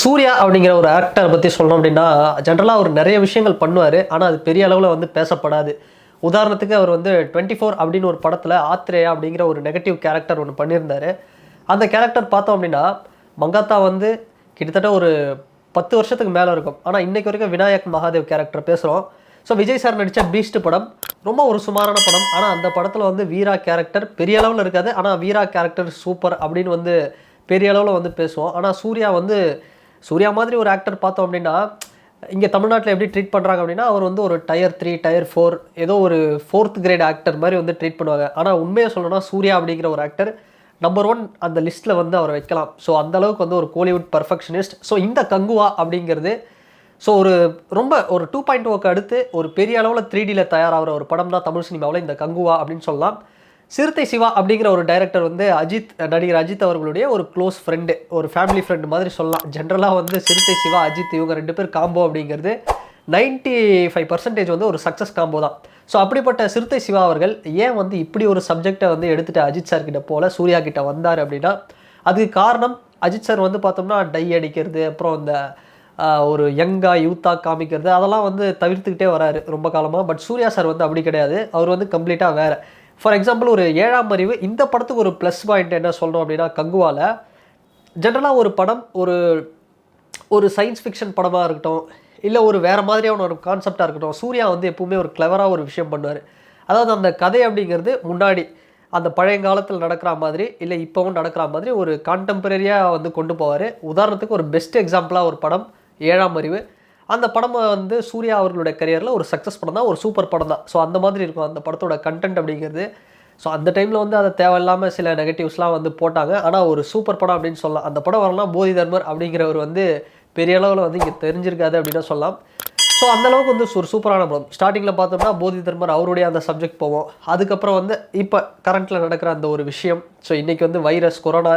சூர்யா அப்படிங்கிற ஒரு ஆக்டரை பற்றி சொல்லணும் அப்படின்னா ஜென்ரலாக அவர் நிறைய விஷயங்கள் பண்ணுவார். ஆனால் அது பெரிய அளவில் வந்து பேசப்படாது. உதாரணத்துக்கு அவர் வந்து 24 அப்படின்னு ஒரு படத்தில் ஆத்ரேயா அப்படிங்கிற ஒரு நெகட்டிவ் கேரக்டர் ஒன்று பண்ணியிருந்தார். அந்த கேரக்டர் பார்த்தோம் அப்படின்னா மங்காத்தா வந்து கிட்டத்தட்ட ஒரு 10 வருஷத்துக்கு மேலே இருக்கும். ஆனால் இன்றைக்கு வரைக்கும் விநாயக் மகாதேவ் கேரக்டர் பேசுகிறோம். ஸோ விஜய் சார் நடித்த பீஸ்ட் படம் ரொம்ப ஒரு சுமாரான படம். ஆனால் அந்த படத்தில் வந்து வீரா கேரக்டர் பெரிய அளவில் இருக்காது. ஆனால் வீரா கேரக்டர் சூப்பர் அப்படின்னு வந்து பெரிய அளவில் வந்து பேசுவோம். ஆனால் சூர்யா மாதிரி ஒரு ஆக்டர் பார்த்தோம் அப்படின்னா இங்கே தமிழ்நாட்டில் எப்படி ட்ரீட் பண்ணுறாங்க அப்படின்னா அவர் வந்து ஒரு டயர் 3 டயர் 4 ஏதோ ஒரு 4th கிரேட் ஆக்டர் மாதிரி வந்து ட்ரீட் பண்ணுவாங்க. ஆனால் உண்மையை சொல்லணும்னா சூர்யா அப்படிங்கிற ஒரு ஆக்டர் நம்பர் 1 அந்த லிஸ்ட்டில் வந்து அவரை வைக்கலாம். ஸோ அந்தளவுக்கு வந்து ஒரு கோலிவுட் பர்ஃபெக்ஷனிஸ்ட். ஸோ இந்த கங்குவா அப்படிங்கிறது ரொம்ப ஒரு 2.0க்கு அடுத்து ஒரு பெரிய அளவில் 3Dயில் தயாராகிற ஒரு படம் தான் தமிழ் சினிமாவில் இந்த கங்குவா அப்படின்னு சொல்லலாம். சிறுத்தை சிவா அப்படிங்கிற ஒரு டைரக்டர் வந்து நடிகர் அஜித் அவர்களுடைய ஒரு க்ளோஸ் ஃப்ரெண்டு, ஒரு ஃபேமிலி ஃப்ரெண்டு மாதிரி சொல்லலாம். ஜென்ரலாக வந்து சிறுத்தை சிவா அஜித் இவங்க 2 பேர் காம்போ அப்படிங்கிறது 95% வந்து ஒரு சக்ஸஸ் காம்போ தான். ஸோ அப்படிப்பட்ட சிறுத்தை சிவா அவர்கள் ஏன் வந்து இப்படி ஒரு சப்ஜெக்டை வந்து எடுத்துகிட்டு அஜித் சார் கிட்ட போல சூர்யா கிட்ட வந்தார் அப்படின்னா அதுக்கு காரணம் அஜித் சார் வந்து பார்த்தோம்னா டை அடிக்கிறது, அப்புறம் இந்த ஒரு யங்காக யூத்தாக காமிக்கிறது அதெல்லாம் வந்து தவிர்த்துக்கிட்டே வராரு ரொம்ப காலமாக. பட் சூர்யா சார் வந்து அப்படி கிடையாது. அவர் வந்து கம்ப்ளீட்டாக வேறு. ஃபார் எக்ஸாம்பிள் ஒரு 7ஆம் அறிவு இந்த படத்துக்கு ஒரு ப்ளஸ் பாயிண்ட் என்ன சொல்லணும் அப்படின்னா கங்குவாவில் ஜென்ரலாக ஒரு படம் ஒரு சயின்ஸ் ஃபிக்ஷன் படமாக இருக்கட்டும், இல்லை ஒரு வேறு மாதிரியான ஒரு கான்செப்டாக இருக்கட்டும், சூர்யா வந்து எப்பவுமே ஒரு கிளவராக ஒரு விஷயம் பண்ணுவார். அதாவது அந்த கதை அப்படிங்கிறது முன்னாடி அந்த பழையங்காலத்தில் நடக்கிற மாதிரி இல்லை இப்போவும் நடக்கிற மாதிரி ஒரு கான்டெம்பரரியாக வந்து கொண்டு போவார். உதாரணத்துக்கு ஒரு பெஸ்ட் எக்ஸாம்பிளாக ஒரு படம் 7ஆம் அறிவு. அந்த படம் வந்து சூர்யா அவர்களுடைய கரியரில் ஒரு சக்ஸஸ் படம் தான், ஒரு சூப்பர் படம் தான். ஸோ அந்த மாதிரி இருக்கும் அந்த படத்தோட கண்டென்ட் அப்படிங்கிறது. ஸோ அந்த டைமில் வந்து அதை தேவையில்லாமல் சில நெகட்டிவ்ஸ்லாம் வந்து போட்டாங்க. ஆனால் ஒரு சூப்பர் படம் அப்படின்னு சொல்லலாம். அந்த படம் வரலாம் போதி தர்மர் அப்படிங்கிறவர் வந்து பெரிய அளவில் வந்து இங்கே தெரிஞ்சிருக்காது அப்படின்னு சொல்லலாம். ஸோ அந்தளவுக்கு வந்து ஒரு சூப்பரான படம். ஸ்டார்டிங்கில் பார்த்தோம்னா போதி தர்மர் அவருடைய அந்த சப்ஜெக்ட் போவோம். அதுக்கப்புறம் வந்து இப்போ கரண்ட்டில் நடக்கிற அந்த ஒரு விஷயம், ஸோ இன்றைக்கி வந்து வைரஸ், கொரோனா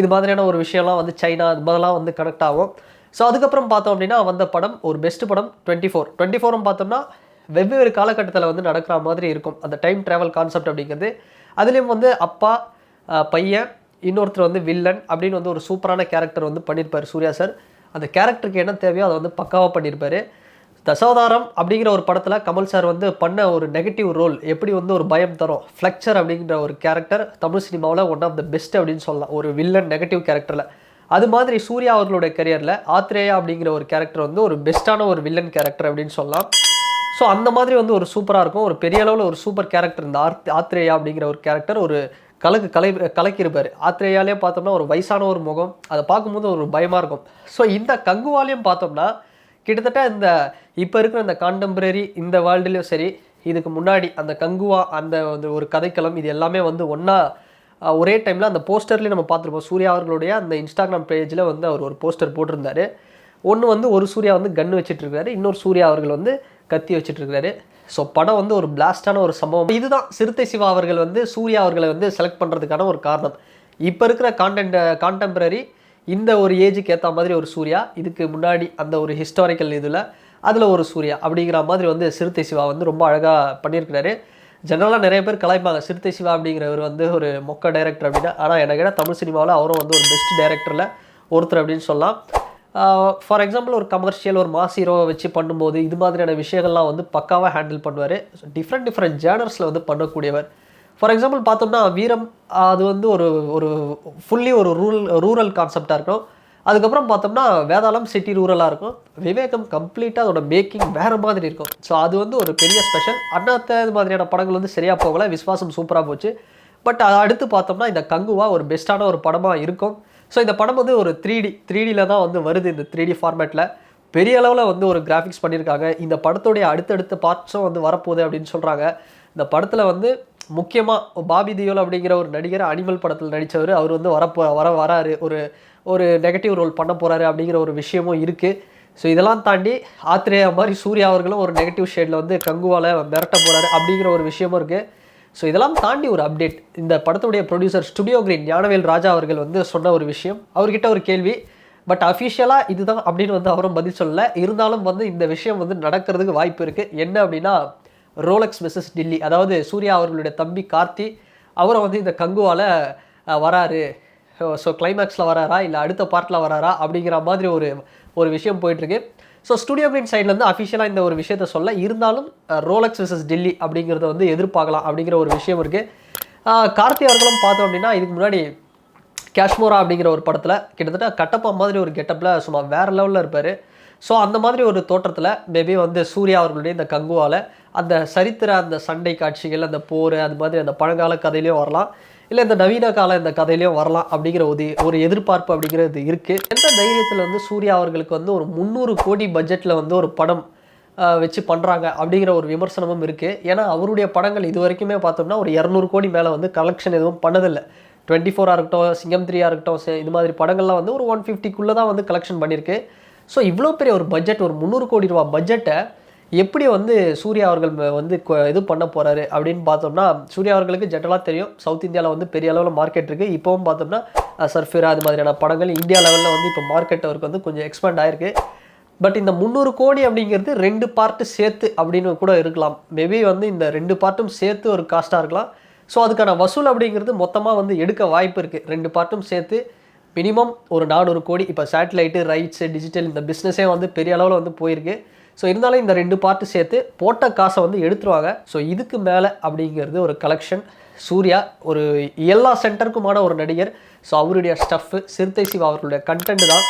இது மாதிரியான ஒரு விஷயம்லாம் வந்து சைனா இது மாதிரிலாம் வந்து கனெக்ட் ஆகும். ஸோ அதுக்கப்புறம் பார்த்தோம் அப்படின்னா வந்த படம் ஒரு பெஸ்ட் படம் 24 பார்த்தோம்னா வெவ்வேறு காலகட்டத்தில் வந்து நடக்கிற மாதிரி இருக்கும் அந்த டைம் ட்ராவல் கான்செப்ட் அப்படிங்கிறது. அதுலேயும் வந்து அப்பா, பையன், இன்னொருத்தர் வந்து வில்லன் அப்படின்னு வந்து ஒரு சூப்பரான கேரக்டர் வந்து பண்ணியிருப்பார் சூர்யா சார். அந்த கேரக்டருக்கு என்ன தேவையோ அதை வந்து பக்காவாக பண்ணியிருப்பார். தசாவதாரம் அப்படிங்கிற ஒரு படத்தில் கமல் சார் வந்து பண்ண ஒரு நெகட்டிவ் ரோல் எப்படி வந்து ஒரு பயம் தரும், ஃப்ளெக்சர் அப்படிங்கிற ஒரு கேரக்டர் தமிழ் சினிமாவில் ஒன் ஆஃப் த பெஸ்ட் அப்படின்னு சொல்லலாம் ஒரு வில்லன் நெகட்டிவ் கேரக்டரில். அது மாதிரி சூர்யா அவர்களுடைய கரியரில் ஆத்ரேயா அப்படிங்கிற ஒரு கேரக்டர் வந்து ஒரு பெஸ்ட்டான ஒரு வில்லன் கேரக்டர் அப்படின்னு சொல்லலாம். ஸோ அந்த மாதிரி வந்து ஒரு சூப்பராக இருக்கும். ஒரு பெரிய அளவில் ஒரு சூப்பர் கேரக்டர் இந்த ஆத்ரேயா அப்படிங்கிற ஒரு கேரக்டர் ஒரு கலக்கியிருப்பார். ஆத்ரேயாலே பார்த்தோம்னா ஒரு வயசான ஒரு முகம், அதை பார்க்கும்போது ஒரு பயமாக இருக்கும். ஸோ இந்த கங்குவாலையும் பார்த்தோம்னா கிட்டத்தட்ட இந்த இப்போ இருக்கிற இந்த கான்டெம்பரரி இந்த வேர்ல்டுலேயும் சரி, இதுக்கு முன்னாடி அந்த கங்குவா அந்த ஒரு கதைக்களம் இது எல்லாமே வந்து ஒன்றா ஒரே டைமில் அந்த போஸ்டர்லேயே நம்ம பார்த்துருப்போம். சூர்யா அவர்களுடைய அந்த இன்ஸ்டாகிராம் பேஜில் வந்து அவர் ஒரு போஸ்டர் போட்டிருந்தார். ஒன்று வந்து ஒரு சூர்யா வந்து கன்று வச்சுட்ருக்காரு, இன்னொரு சூர்யா அவர்கள் வந்து கத்தி வச்சுட்ருக்காரு. ஸோ படம் வந்து ஒரு பிளாஸ்டான ஒரு சம்பவம். இதுதான் சிறுத்தை சிவா அவர்கள் வந்து சூர்யா அவர்களை வந்து செலக்ட் பண்ணுறதுக்கான ஒரு காரணம். இப்போ இருக்கிற கான்டெம்பரரி இந்த ஒரு ஏஜுக்கு ஏற்ற மாதிரி ஒரு சூர்யா, இதுக்கு முன்னாடி அந்த ஒரு ஹிஸ்டாரிக்கல் இதில் அதில் ஒரு சூர்யா அப்படிங்கிற மாதிரி வந்து சிறுத்தை சிவா வந்து ரொம்ப அழகாக பண்ணியிருக்கிறாரு. ஜென்ரலாக நிறைய பேர் கலாய்ப்பாங்க சிறுத்தை சிவா அப்படிங்கிறவர் வந்து ஒரு மொக்க டைரக்டர் அப்படின்னா. ஆனால் எனக்கு தமிழ் சினிமாவில் அவரும் வந்து ஒரு பெஸ்ட் டைரக்டரில் ஒருத்தர் அப்படின்னு சொல்லலாம். ஃபார் எக்ஸாம்பிள் ஒரு கமர்ஷியல் ஒரு மாஸ் ஹீரோவை வச்சு பண்ணும்போது இது மாதிரியான விஷயங்கள்லாம் வந்து பக்காவாக ஹேண்டில் பண்ணுவார். டிஃப்ரெண்ட் ஜேனர்ஸில் வந்து பண்ணக்கூடியவர். ஃபார் எக்ஸாம்பிள் பார்த்தோம்னா வீரம் அது வந்து ஒரு ஃபுல்லி ஒரு ரூரல் கான்செப்டாக இருக்கும். அதுக்கப்புறம் பார்த்தோம்னா வேதாளம் சிட்டி ரூரலாக இருக்கும். விவேகம் கம்ப்ளீட்டாக அதோட மேக்கிங் வேறு மாதிரி இருக்கும். ஸோ அது வந்து ஒரு பெரிய ஸ்பெஷல். அண்ணாத்த இது மாதிரியான படங்கள் வந்து சரியாக போகலை, விஸ்வாசம் சூப்பராக போச்சு. பட் அடுத்து பார்த்தோம்னா இந்த கங்குவா ஒரு பெஸ்ட்டான ஒரு படமாக இருக்கும். ஸோ இந்த படம் வந்து ஒரு 3Dயில் தான் வந்து வருது. இந்த 3D ஃபார்மேட்டில் பெரிய அளவில் வந்து ஒரு கிராஃபிக்ஸ் பண்ணியிருக்காங்க. இந்த படத்துடைய அடுத்தடுத்த பார்ட்ஸும் வந்து வரப்போகுது அப்படின்னு சொல்கிறாங்க. இந்த படத்தில் வந்து முக்கியமாக பாபி தியோல் அப்படிங்கிற ஒரு நடிகர் அனிமல் படத்தில் நடித்தவர் அவர் வந்து வராரு ஒரு நெகட்டிவ் ரோல் பண்ண போகிறாரு அப்படிங்கிற ஒரு விஷயமும் இருக்குது. ஸோ இதெல்லாம் தாண்டி ஆத்ரேயா மாதிரி சூர்யா அவர்களும் ஒரு நெகட்டிவ் ஷேடில் வந்து கங்குவால் மிரட்ட போகிறாரு அப்படிங்கிற ஒரு விஷயமும் இருக்குது. ஸோ இதெல்லாம் தாண்டி ஒரு அப்டேட் இந்த படத்துடைய ப்ரொடியூசர் ஸ்டுடியோ கிரீன் ஞானவேல் ராஜா அவர்கள் வந்து சொன்ன ஒரு விஷயம், அவர்கிட்ட ஒரு கேள்வி. பட் அஃபிஷியலாக இதுதான் அப்படின்னு வந்து அவரும் பதில் சொல்லலை. இருந்தாலும் வந்து இந்த விஷயம் வந்து நடக்கிறதுக்கு வாய்ப்பு இருக்குது. என்ன அப்படின்னா ரோலக்ஸ் வெர்சஸ் டில்லி, அதாவது சூர்யா அவர்களுடைய தம்பி கார்த்தி அவரை வந்து இந்த கங்குவால் வராரு ஸோ கிளைமேக்ஸில் வராரா இல்லை அடுத்த பார்ட்டில் வராரா அப்படிங்கிற மாதிரி ஒரு விஷயம் போயிட்டுருக்கு. ஸோ ஸ்டுடியோ கிரீன் சைட்லேருந்து அஃபிஷியலாக இந்த ஒரு விஷயத்த சொல்ல, இருந்தாலும் ரோலக்ஸ் வெர்சஸ் டெல்லி அப்படிங்கிறத வந்து எதிர்பார்க்கலாம் அப்படிங்கிற ஒரு விஷயம் இருக்குது. கார்த்தி அவர்களும் பார்த்தோம் அப்படின்னா இதுக்கு முன்னாடி காஷ்மோரா அப்படிங்கிற ஒரு படத்தில் கிட்டத்தட்ட கட்டப்பா மாதிரி ஒரு கெட்டப்பில் சும்மா வேறு லெவலில் இருப்பார். ஸோ அந்த மாதிரி ஒரு தோற்றத்தில் மேபி வந்து சூர்யா அவர்களுடைய இந்த கங்குவாவில் அந்த சரித்திர அந்த சண்டை காட்சிகள், அந்த போர், அது மாதிரி அந்த பழங்கால கதையிலையும் வரலாம், இல்லை இந்த நவீன கால இந்த கதையிலையும் வரலாம் அப்படிங்கிற ஒரு எதிர்பார்ப்பு அப்படிங்கிறது இருக்குது. எந்த தைரியத்தில் வந்து சூர்யா அவர்களுக்கு வந்து ஒரு 300 கோடி பட்ஜெட்டில் வந்து ஒரு படம் வச்சு பண்ணுறாங்க அப்படிங்கிற ஒரு விமர்சனமும் இருக்குது. ஏன்னா அவருடைய படங்கள் இது வரைக்குமே பார்த்தோம்னா ஒரு 200 கோடி மேலே வந்து கலெக்ஷன் எதுவும் பண்ணதில்லை. 24 இருக்கட்டும், சிங்கம் 3 இருக்கட்டும், இது மாதிரி படங்கள்லாம் வந்து ஒரு 150க்குள்ளே தான் வந்து கலெக்ஷன் பண்ணியிருக்கு. ஸோ இவ்வளோ பெரிய ஒரு பட்ஜெட், ஒரு 300 கோடி ரூபா பட்ஜெட்டை எப்படி வந்து சூர்யா அவர்கள் வந்து இது பண்ண போகிறாரு அப்படின்னு பார்த்தோம்னா, சூர்யா அவர்களுக்கு ஜென்ரலாக தெரியும் சவுத் இந்தியாவில் வந்து பெரிய அளவில் மார்க்கெட் இருக்குது. இப்போவும் பார்த்தோம்னா சர்ஃபிரா அது மாதிரியான படங்கள் இந்தியா லெவலில் வந்து இப்போ மார்க்கெட் அவருக்கு வந்து கொஞ்சம் எக்ஸ்பேண்ட் ஆயிருக்கு. பட் இந்த 300 கோடி அப்படிங்கிறது 2 பார்ட்டு சேர்த்து அப்படின்னு கூட இருக்கலாம். மேபி வந்து இந்த 2 பார்ட்டும் சேர்த்து ஒரு காஸ்ட்டாக இருக்கலாம். ஸோ அதுக்கான வசூல் அப்படிங்கிறது மொத்தமாக வந்து எடுக்க வாய்ப்பு இருக்குது. 2 பார்ட்டும் சேர்த்து மினிமம் ஒரு 400 கோடி. இப்போ சேட்டலைட்டு, ரைட்ஸு, டிஜிட்டல் இந்த பிஸ்னஸே வந்து பெரிய அளவில் வந்து போயிருக்கு. ஸோ இருந்தாலும் இந்த 2 பார்ட்டு சேர்த்து போட்ட காசை வந்து எடுத்துருவாங்க. ஸோ இதுக்கு மேலே அப்படிங்கிறது ஒரு கலெக்ஷன். சூர்யா ஒரு எல்லா சென்டருக்குமான ஒரு நடிகர். ஸோ அவருடைய ஸ்டஃப்பு, சிறுத்தை சிவா அவர்களுடைய கண்டென்ட் தான்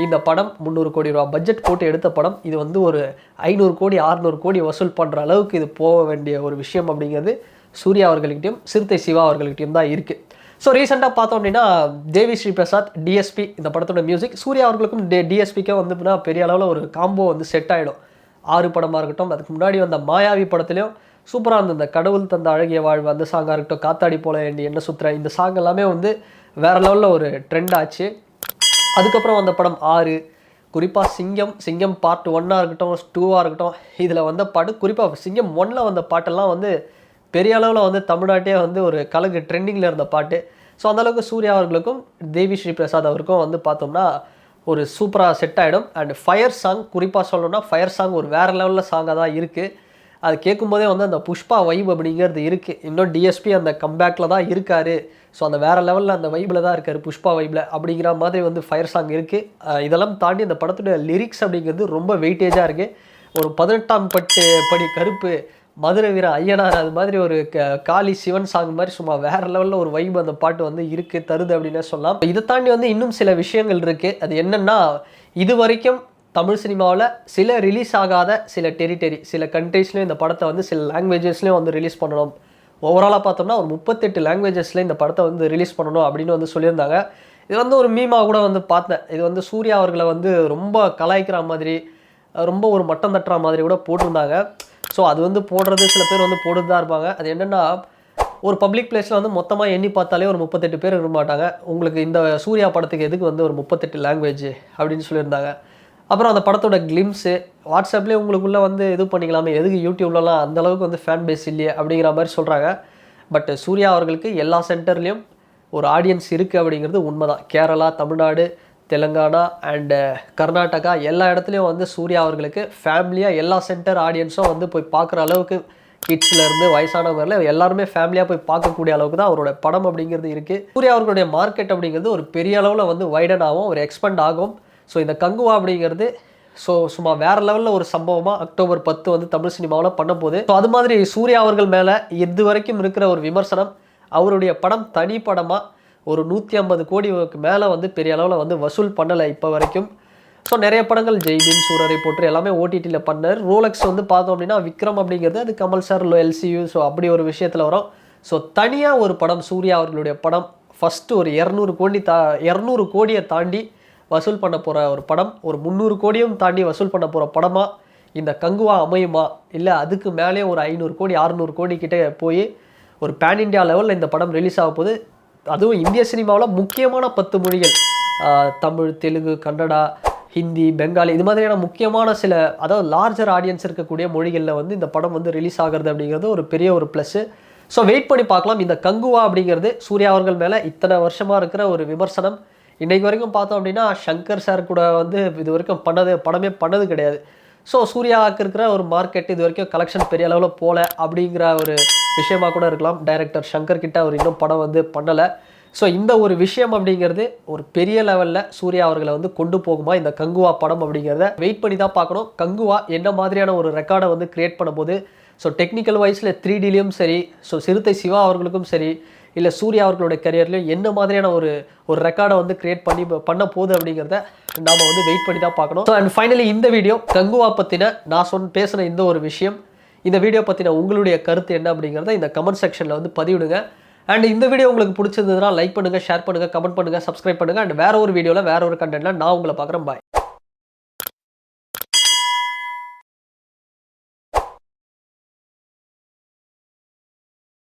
இந்த படம். 300 கோடி ரூபா பட்ஜெட் போட்டு எடுத்த படம். இது வந்து ஒரு 500 கோடி 600 கோடி வசூல் பண்ணுற அளவுக்கு இது போக வேண்டிய ஒரு விஷயம் அப்படிங்கிறது சூர்யா அவர்கள்கிட்டையும் சிறுத்தை சிவா அவர்கள்கிட்டையும் தான் இருக்குது. ஸோ ரீசெண்டாக பார்த்தோம் அப்படின்னா தேவி ஸ்ரீ பிரசாத், டிஎஸ்பி இந்த படத்தோட மியூசிக், சூர்யா அவர்களுக்கும் டிஎஸ்பிக்கும் வந்து பெரிய அளவில் ஒரு காம்போ வந்து செட் ஆகிடும். 6 படமாக இருக்கட்டும், அதுக்கு முன்னாடி வந்த மாயாவி படத்துலையும் சூப்பராக இருந்த இந்த கடவுள் தந்த அழகிய வாழ்வு அந்த சாங்காக இருக்கட்டும், காத்தாடி போல என்ன சுற்றுற இந்த சாங் எல்லாமே வந்து வேறு லெவலில் ஒரு ட்ரெண்ட் ஆச்சு. அதுக்கப்புறம் வந்த படம் 6, குறிப்பாக சிங்கம் பார்ட் 1 இருக்கட்டும், 2 இருக்கட்டும், இதில் வந்த பாட்டு, குறிப்பாக சிங்கம் 1 வந்த பாட்டெல்லாம் வந்து பெரிய அளவில் வந்து தமிழ்நாட்டே வந்து ஒரு கலகு ட்ரெண்டிங்கில் இருந்த பாட்டு. ஸோ அந்தளவுக்கு சூர்யா அவர்களுக்கும் தேவி ஸ்ரீ பிரசாத் அவருக்கும் வந்து பார்த்தோம்னா ஒரு சூப்பராக செட் ஆகிடும். அண்ட் ஃபயர் சாங் குறிப்பாக சொல்லணும்னா ஃபயர் சாங் ஒரு வேறு லெவலில் சாங்காக தான் இருக்குது. அது கேட்கும்போதே வந்து அந்த புஷ்பா வைப் அப்படிங்கிறது இருக்குது. இன்னும் டிஎஸ்பி அந்த கம்பேக்கில் தான் இருக்கார். ஸோ அந்த வேறு லெவலில் அந்த வைப்பில் தான் இருக்கார், புஷ்பா வைப்பில் அப்படிங்கிற மாதிரி வந்து ஃபயர் சாங் இருக்குது. இதெல்லாம் தாண்டி அந்த படத்துடைய லிரிக்ஸ் அப்படிங்கிறது ரொம்ப வெயிட்டேஜாக இருக்குது. ஒரு 18ஆம் படி கருப்பு, மதுரை வீர ஐயனார், அது மாதிரி ஒரு காளி சிவன் சாங் மாதிரி சும்மா வேறு லெவலில் ஒரு வைப் அந்த பாட்டு வந்து இருக்குது, தருது அப்படின்னே சொல்லலாம். இதை தாண்டி வந்து இன்னும் சில விஷயங்கள் இருக்குது. அது என்னென்னா, இது வரைக்கும் தமிழ் சினிமாவில் சில ரிலீஸ் ஆகாத சில டெரிட்டரி, சில கண்ட்ரீஸ்லேயும் இந்த படத்தை வந்து சில லாங்குவேஜஸ்லேயும் வந்து ரிலீஸ் பண்ணணும். ஓவராலாக பார்த்தோம்னா ஒரு 38 லாங்குவேஜஸில் இந்த படத்தை வந்து ரிலீஸ் பண்ணணும் அப்படின்னு வந்து சொல்லியிருந்தாங்க. இது வந்து ஒரு மீமாக கூட வந்து பார்த்தேன். இது வந்து சூர்யா அவர்களை வந்து ரொம்ப கலாய்க்கிற மாதிரி, ரொம்ப ஒரு மட்டம் தட்டுற மாதிரி கூட போட்டிருந்தாங்க. ஸோ அது வந்து போடுறது சில பேர் வந்து போட்டு தான் இருப்பாங்க. அது என்னென்னா, ஒரு பப்ளிக் பிளேஸில் வந்து மொத்தமாக எண்ணி பார்த்தாலே ஒரு 38 பேர் இருக்க மாட்டாங்க. உங்களுக்கு இந்த சூர்யா படத்துக்கு எதுக்கு வந்து ஒரு 38 லாங்குவேஜ் அப்படின்னு சொல்லியிருந்தாங்க. அப்புறம் அந்த படத்தோட கிளிம்ஸு வாட்ஸ்அப்லேயே உங்களுக்குள்ளே வந்து இது பண்ணிக்கலாமே, எதுக்கு யூடியூப்லலாம் அந்தளவுக்கு வந்து ஃபேன் பேஸ் இல்லையே அப்படிங்கிற மாதிரி சொல்கிறாங்க. பட் சூர்யா அவர்களுக்கு எல்லா சென்டர்லேயும் ஒரு ஆடியன்ஸ் இருக்குது அப்படிங்கிறது உண்மை தான். கேரளா, தமிழ்நாடு, தெலுங்கானா அண்டு கர்நாடகா எல்லா இடத்துலையும் வந்து சூர்யா அவர்களுக்கு ஃபேமிலியாக எல்லா சென்டர் ஆடியன்ஸும் வந்து போய் பார்க்குற அளவுக்கு, கிட்ஸ்லேருந்து வயசானவரில் எல்லாருமே ஃபேமிலியாக போய் பார்க்கக்கூடிய அளவுக்கு தான் அவரோட படம் அப்படிங்கிறது இருக்குது. சூர்யா அவர்களுடைய மார்க்கெட் அப்படிங்கிறது ஒரு பெரிய அளவில் வந்து வைடன் ஆகும், ஒரு எக்ஸ்பெண்ட் ஆகும். ஸோ இந்த கங்குவா அப்படிங்கிறது சும்மா வேறு லெவலில் ஒரு சம்பவமாக அக்டோபர் 10 வந்து தமிழ் சினிமாவில் பண்ண போகுது. ஸோ அது மாதிரி சூர்யா அவர்கள் மேலே இது வரைக்கும் இருக்கிற ஒரு விமர்சனம், அவருடைய படம் தனி படமாக ஒரு 150 கோடிக்கு மேலே வந்து பெரிய அளவில் வந்து வசூல் பண்ணலை இப்போ வரைக்கும். ஸோ நிறைய படங்கள் ஜெய்பீம், சூரரை போட்டு எல்லாமே ஓடிடியில் பண்ணார். ரோலக்ஸ் வந்து பார்த்தோம் அப்படின்னா விக்ரம் அப்படிங்கிறது அது கமல் சார் எல்சியூ, ஸோ அப்படி ஒரு விஷயத்தில் வரும். ஸோ தனியாக ஒரு படம் சூர்யா அவர்களுடைய படம் ஃபஸ்ட்டு ஒரு 200 கோடியை தாண்டி வசூல் பண்ண போகிற ஒரு படம், ஒரு 300 கோடியும் தாண்டி வசூல் பண்ண போகிற படமாக இந்த கங்குவா அமையுமா, இல்லை அதுக்கு மேலே ஒரு 500 கோடி 600 கோடி கிட்டே போய் ஒரு பேன் இண்டியா லெவலில் இந்த படம் ரிலீஸ் ஆக போகுது. அதுவும் இந்திய சினிமாவில் முக்கியமான 10 மொழிகள், தமிழ், தெலுங்கு, கன்னடா, ஹிந்தி, பெங்காலி, இது மாதிரியான முக்கியமான சில, அதாவது லார்ஜர் ஆடியன்ஸ் இருக்கக்கூடிய மொழிகளில் வந்து இந்த படம் வந்து ரிலீஸ் ஆகிறது அப்படிங்கிறது ஒரு பெரிய ஒரு ப்ளஸ்ஸு. ஸோ வெயிட் பண்ணி பார்க்கலாம். இந்த கங்குவா அப்படிங்கிறது சூர்யா அவர்கள் மேலே இத்தனை வருஷமாக இருக்கிற ஒரு விமர்சனம். இன்றைக்கு வரைக்கும் பார்த்தோம் அப்படின்னா சங்கர் சார் கூட வந்து இது வரைக்கும் படமே பண்ணது கிடையாது. ஸோ சூர்யாவுக்கு இருக்கிற ஒரு மார்க்கெட் இது வரைக்கும் கலெக்ஷன் பெரிய அளவில் போகல அப்படிங்கிற ஒரு விஷயமாக கூட இருக்கலாம். டைரக்டர் சங்கர் கிட்ட அவர் இன்னும் படம் வந்து பண்ணலை. ஸோ இந்த ஒரு விஷயம் அப்படிங்கிறது ஒரு பெரிய லெவலில் சூர்யா அவர்களை வந்து கொண்டு போகுமா இந்த கங்குவா படம் அப்படிங்கிறத வெயிட் பண்ணி தான் பார்க்கணும். கங்குவா என்ன மாதிரியான ஒரு ரெக்கார்டை வந்து கிரியேட் பண்ணும்போது, ஸோ டெக்னிக்கல் வைஸில் 3Dலையும் சரி, ஸோ சிறுத்தை சிவா அவர்களுக்கும் சரி, இல்லை சூர்யா அவர்களுடைய கரியர்லையும் என்ன மாதிரியான ஒரு ரெக்கார்டை வந்து கிரியேட் பண்ண போகுது அப்படிங்கிறத நாம் வந்து வெயிட் பண்ணி தான் பார்க்கணும். ஸோ அண்ட் ஃபைனலி இந்த வீடியோ கங்குவா பற்றின நான் பேசின இந்த ஒரு விஷயம், இந்த வீடியோ பற்றின உங்களுடைய கருத்து என்ன அப்படிங்கிறத இந்த கமெண்ட் செக்ஷனில் வந்து பதிவிடுங்க. அண்ட் இந்த வீடியோ உங்களுக்கு பிடிச்சிருந்ததுன்னா லைக் பண்ணுங்கள், ஷேர் பண்ணுங்கள், கமெண்ட் பண்ணுங்கள், சப்ஸ்கிரைப் பண்ணுங்கள். அண்ட் வேற ஒரு வீடியோவில் வேற ஒரு கண்டென்ட்ல நான் உங்களை பார்க்குறேன். பாய்.